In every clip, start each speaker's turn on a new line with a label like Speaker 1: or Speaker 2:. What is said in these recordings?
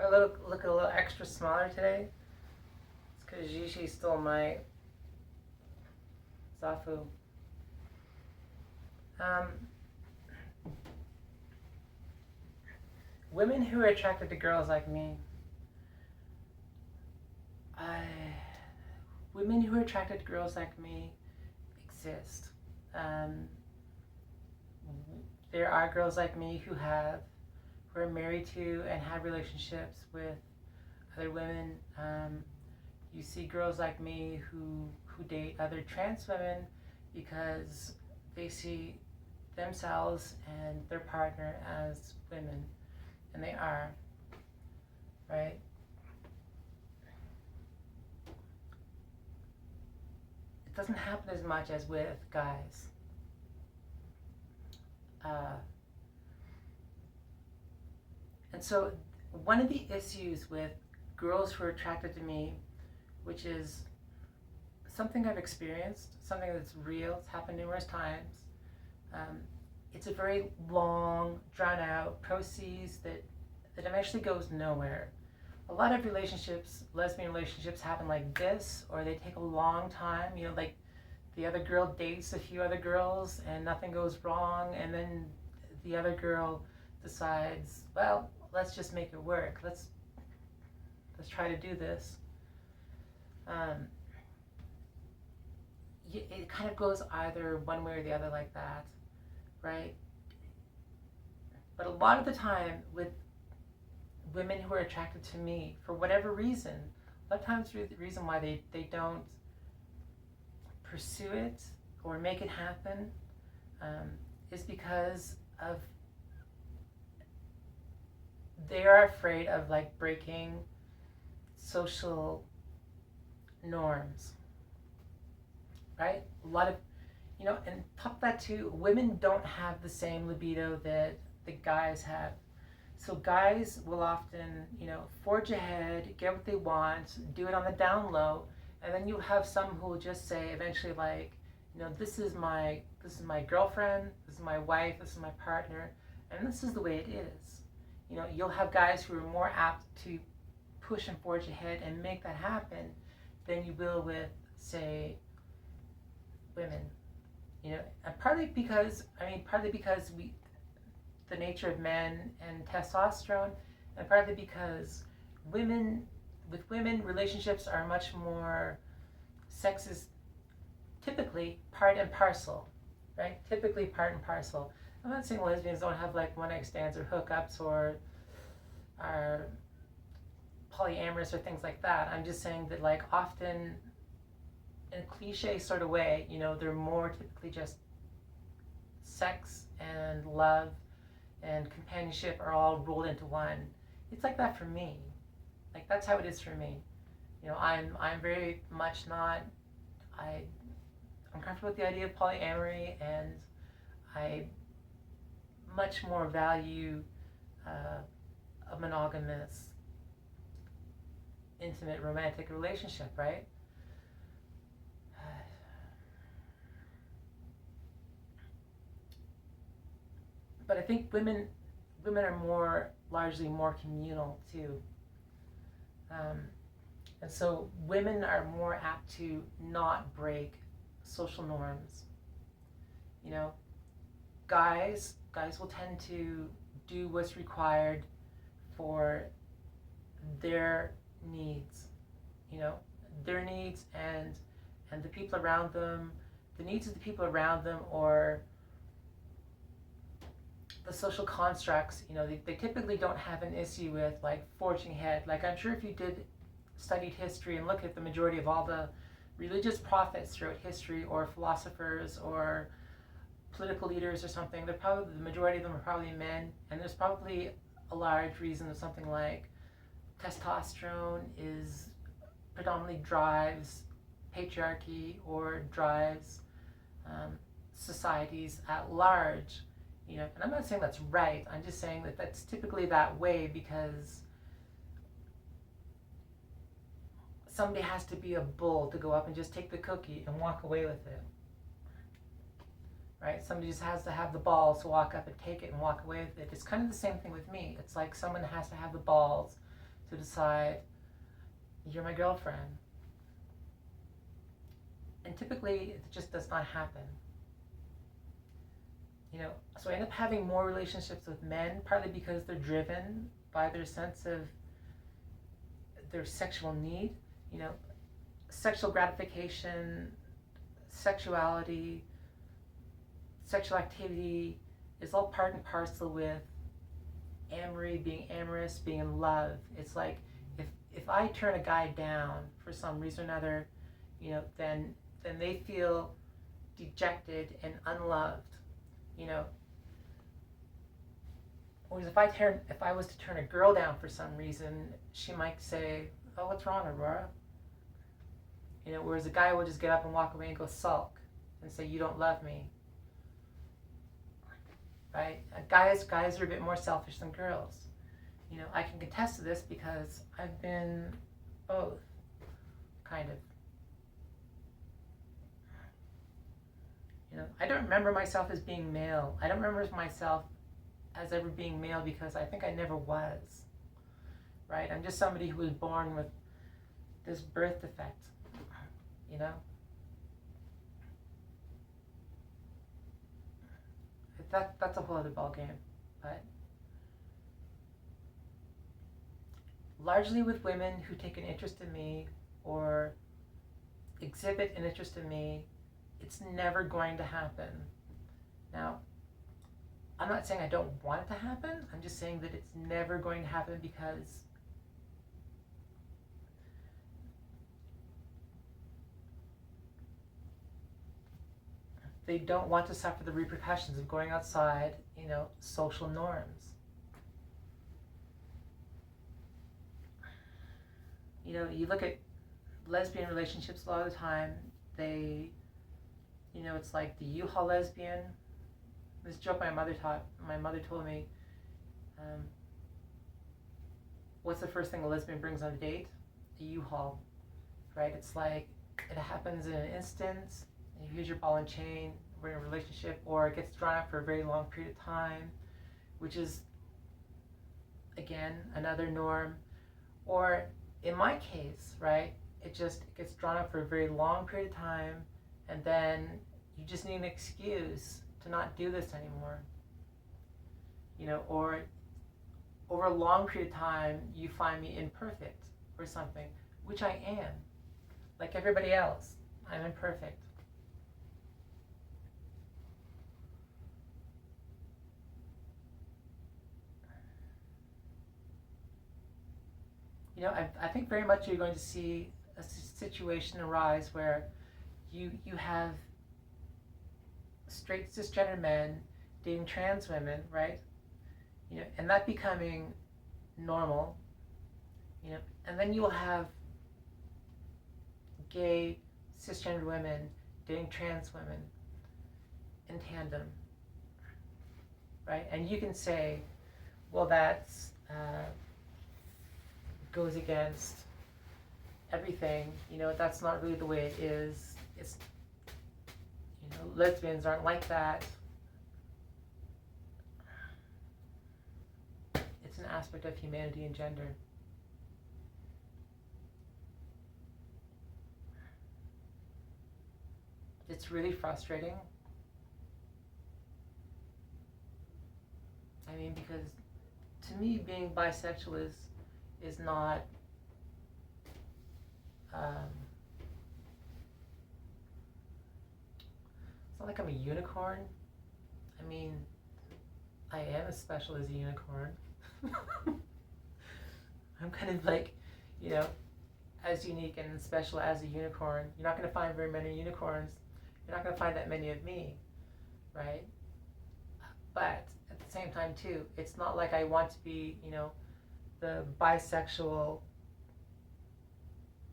Speaker 1: I look a little extra smaller today. It's because Gigi stole my Zafu. Um, Women who are attracted to girls like me. I, Women who are attracted to girls like me exist. Um, there are girls like me who are married to and have relationships with other women. You see girls like me who date other trans women because they see themselves and their partner as women, and they are, right? It doesn't happen as much as with guys. Uh, and so one of the issues with girls who are attracted to me, which is something I've experienced, something that's real, it's happened numerous times. It's a very long, drawn out process that eventually goes nowhere. A lot of relationships, lesbian relationships, happen like this, or they take a long time. Like the other girl dates a few other girls and nothing goes wrong, and then the other girl decides, well, let's just make it work. Let's try to do this. It kind of goes either one way or the other like that, right? But a lot of the time with women who are attracted to me, for whatever reason, a lot of times the reason why they don't pursue it or make it happen is because of they are afraid of like breaking social norms, right? A lot of, and top that too, women don't have the same libido that the guys have. So guys will often, forge ahead, get what they want, do it on the down low, and then you have some who will just say eventually, like, this is my girlfriend, this is my wife, this is my partner, and this is the way it is. You'll have guys who are more apt to push and forge ahead and make that happen than you will with, say, women. And partly because the nature of men and testosterone, and partly because with women, relationships are much more, sex is typically part and parcel, right? Typically part and parcel. I'm not saying lesbians don't have like one night stands or hookups or are polyamorous or things like that. I'm just saying that like often in a cliche sort of way, they're more typically just sex and love and companionship are all rolled into one. It's like that for me. Like that's how it is for me. I'm very much not. I'm comfortable with the idea of polyamory, and I much more value a monogamous, intimate, romantic relationship, right? But I think women are largely more communal too, and so women are more apt to not break social norms. Guys will tend to do what's required for their needs, their needs and the people around them, the needs of the people around them, or the social constructs. They typically don't have an issue with like forging ahead. Like I'm sure if you did studied history and look at the majority of all the religious prophets throughout history, or philosophers or political leaders or something, the majority of them are probably men, and there's probably a large reason of something like testosterone is predominantly drives patriarchy or drives societies at large. And I'm not saying that's right. I'm just saying that that's typically that way because somebody has to be a bull to go up and just take the cookie and walk away with it. Right? Somebody just has to have the balls to walk up and take it and walk away with it. It's kind of the same thing with me. It's like someone has to have the balls to decide you're my girlfriend. And typically it just does not happen. So I end up having more relationships with men, partly because they're driven by their sense of their sexual need, sexual gratification, sexuality, sexual activity is all part and parcel with amory, being amorous, being in love. It's like if I turn a guy down for some reason or another, then they feel dejected and unloved, Whereas if I was to turn a girl down for some reason, she might say, "Oh, what's wrong, Aurora?" Whereas a guy will just get up and walk away and go sulk and say, "You don't love me." Right? Guys are a bit more selfish than girls. I can contest to this because I've been both, kind of. I don't remember myself as being male. I don't remember myself as ever being male because I think I never was. Right? I'm just somebody who was born with this birth defect. That's a whole other ballgame. But largely with women who take an interest in me or exhibit an interest in me, it's never going to happen. Now, I'm not saying I don't want it to happen. I'm just saying that it's never going to happen because they don't want to suffer the repercussions of going outside, social norms. You look at lesbian relationships a lot of the time, it's like the U-Haul lesbian. This joke my mother told me, what's the first thing a lesbian brings on a date? A U-Haul, right? It's like, it happens in an instant, here's your ball and chain, we're in a relationship, or it gets drawn out for a very long period of time, which is, again, another norm. Or in my case, right, it gets drawn out for a very long period of time, and then you just need an excuse to not do this anymore. Or over a long period of time, you find me imperfect or something, which I am. Like everybody else, I'm imperfect. I think very much you're going to see a situation arise where you have straight cisgender men dating trans women, right? And that becoming normal, and then you will have gay cisgender women dating trans women in tandem, right? And you can say, well, that's goes against everything, that's not really the way it is. It's, lesbians aren't like that. It's an aspect of humanity and gender. It's really frustrating. I mean, because to me, being bisexual is not it's not like I'm a unicorn. I mean, I am as special as a unicorn. I'm kind of like, as unique and special as a unicorn. You're not going to find very many unicorns. You're not going to find that many of me, right? But at the same time, too, it's not like I want to be, the bisexual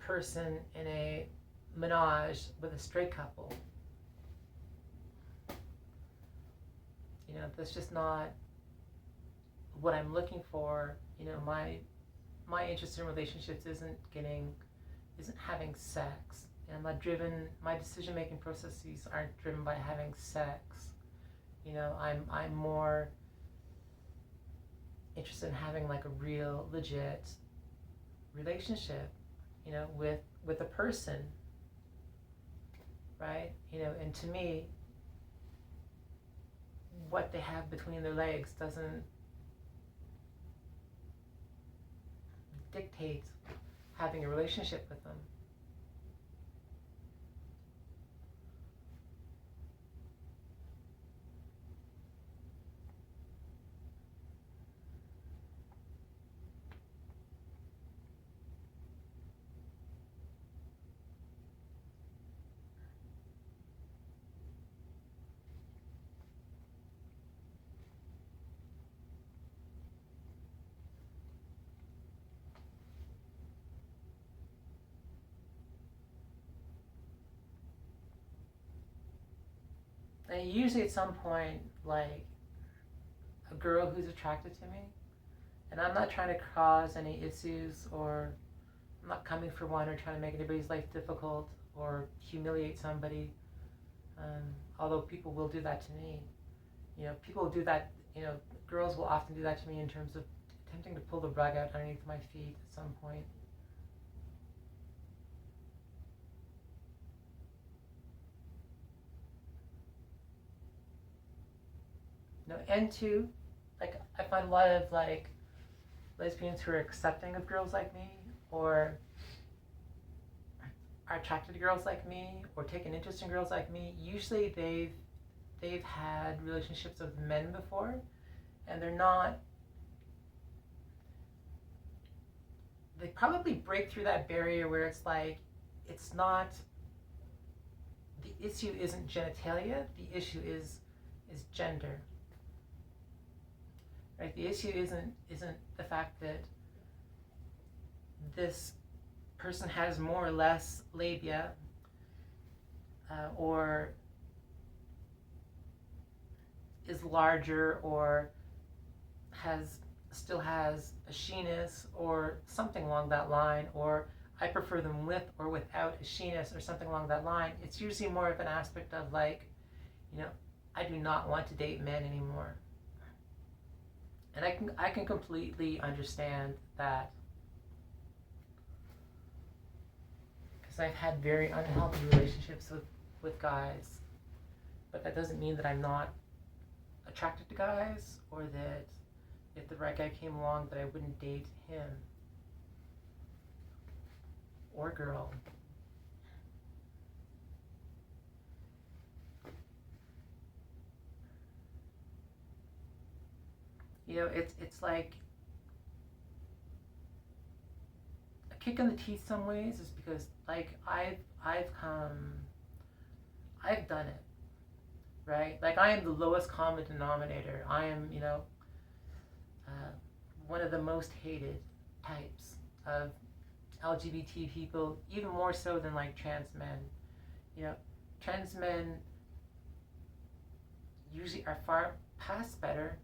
Speaker 1: person in a menage with a straight couple. That's just not what I'm looking for. My interest in relationships isn't having sex. And my decision-making processes aren't driven by having sex. I'm more interested in having like a real, legit relationship, with a person, right? And to me, what they have between their legs doesn't dictate having a relationship with them. And usually at some point, like a girl who's attracted to me, and I'm not trying to cause any issues, or I'm not coming for one or trying to make anybody's life difficult or humiliate somebody. Although people will do that to me. People will do that, girls will often do that to me in terms of attempting to pull the rug out underneath my feet at some point. And two, like I find a lot of like lesbians who are accepting of girls like me, or are attracted to girls like me, or take an interest in girls like me. Usually they've had relationships with men before, and they probably break through that barrier where it's like, it's not, the issue isn't genitalia, the issue is gender. Right? The issue isn't the fact that this person has more or less labia, or is larger, or still has a sheeness or something along that line, or I prefer them with or without a sheeness or something along that line. It's usually more of an aspect of like, I do not want to date men anymore. And I can completely understand that, because I've had very unhealthy relationships with guys, but that doesn't mean that I'm not attracted to guys, or that if the right guy came along that I wouldn't date him or girl. It's like a kick in the teeth some ways, is because like I've done it, right? Like I am the lowest common denominator. I am, one of the most hated types of LGBT people, even more so than like trans men. Trans men usually are far past better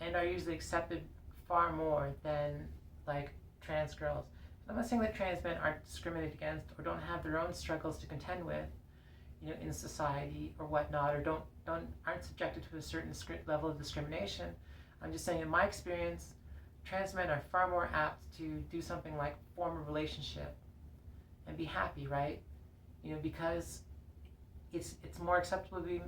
Speaker 1: and are usually accepted far more than like trans girls. I'm not saying that trans men aren't discriminated against or don't have their own struggles to contend with, in society or whatnot, or aren't subjected to a certain level of discrimination. I'm just saying, in my experience, trans men are far more apt to do something like form a relationship and be happy, right? Because it's more acceptable to be.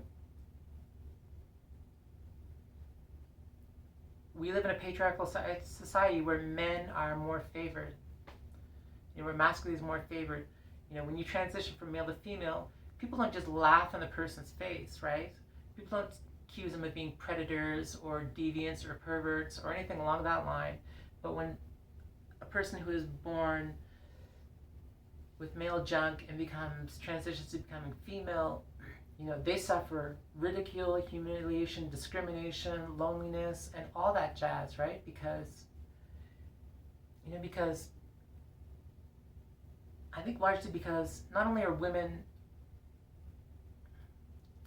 Speaker 1: We live in a patriarchal society where men are more favored. Where masculinity is more favored. When you transition from male to female, people don't just laugh in the person's face, right? People don't accuse them of being predators or deviants or perverts or anything along that line. But when a person who is born with male junk and transitions to becoming female, they suffer ridicule, humiliation, discrimination, loneliness, and all that jazz, right? Because I think largely because not only are women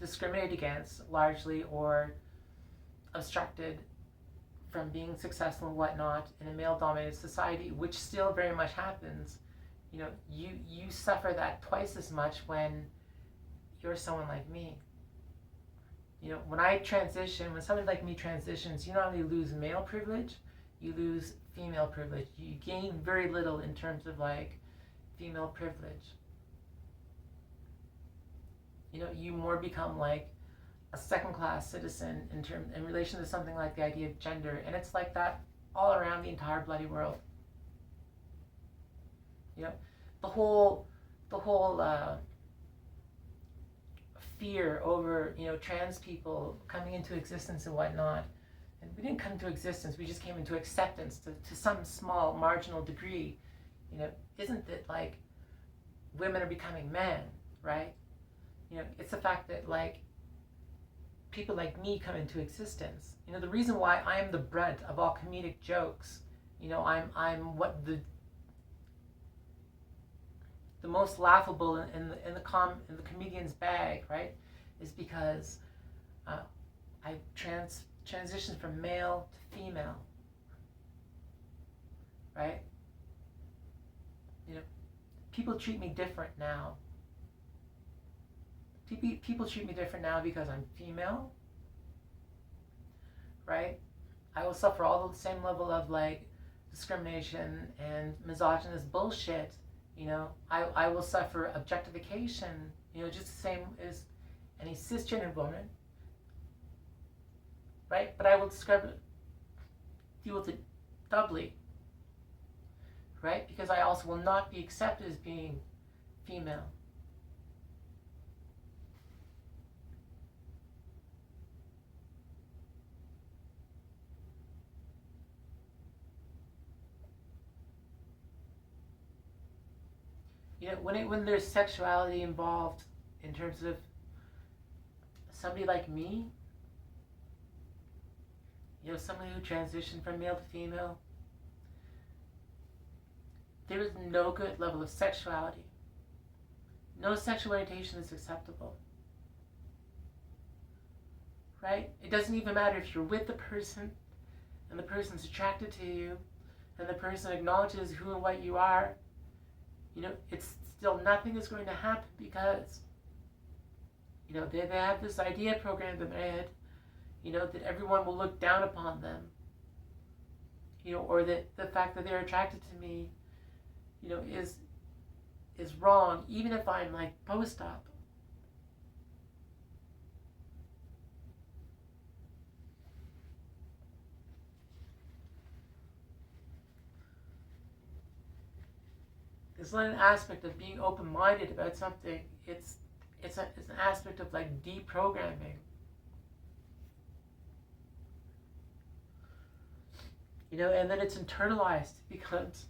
Speaker 1: discriminated against largely, or obstructed from being successful and whatnot in a male-dominated society, which still very much happens, you suffer that twice as much when you're someone like me. When somebody like me transitions, you not only lose male privilege, you lose female privilege. You gain very little in terms of like female privilege. You know, you more become like a second-class citizen in relation to something like the idea of gender, and it's like that all around the entire bloody world. You know, the whole fear over, you know, trans people coming into existence and whatnot. And we didn't come into existence, we just came into acceptance to some small marginal degree. You know, isn't it like women are becoming men, right? You know, it's the fact that like people like me come into existence. You know, the reason why I am the brunt of all comedic jokes, you know, I'm what the most laughable in the comedian's bag, right? Is because I transitioned from male to female, right? You know, people treat me different now. People treat me different now because I'm female, right? I will suffer all the same level of like discrimination and misogynist bullshit. You know, I will suffer objectification, you know, just the same as any cisgender woman, right? But I will deal with it doubly, right? Because I also will not be accepted as being female. You know, when there's sexuality involved in terms of somebody like me, you know, somebody who transitioned from male to female, there is no good level of sexuality. No sexual orientation is acceptable, right? It doesn't even matter if you're with the person and the person's attracted to you and the person acknowledges who and what you are. You know, it's still nothing is going to happen because, you know, they have this idea programmed in their head, you know, that everyone will look down upon them, you know, or that the fact that they're attracted to me, you know, is wrong, even if I'm like post-op. It's not an aspect of being open-minded about something. It's an aspect of like deprogramming. You know, and then it's internalized, it becomes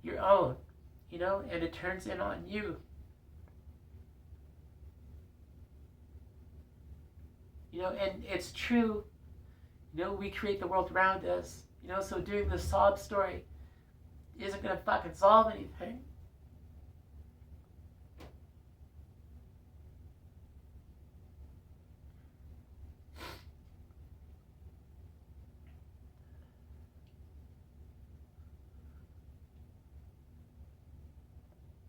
Speaker 1: your own, you know, and it turns in on you. You know, and it's true, you know, we create the world around us, you know, so doing the sob story isn't going to fucking solve anything.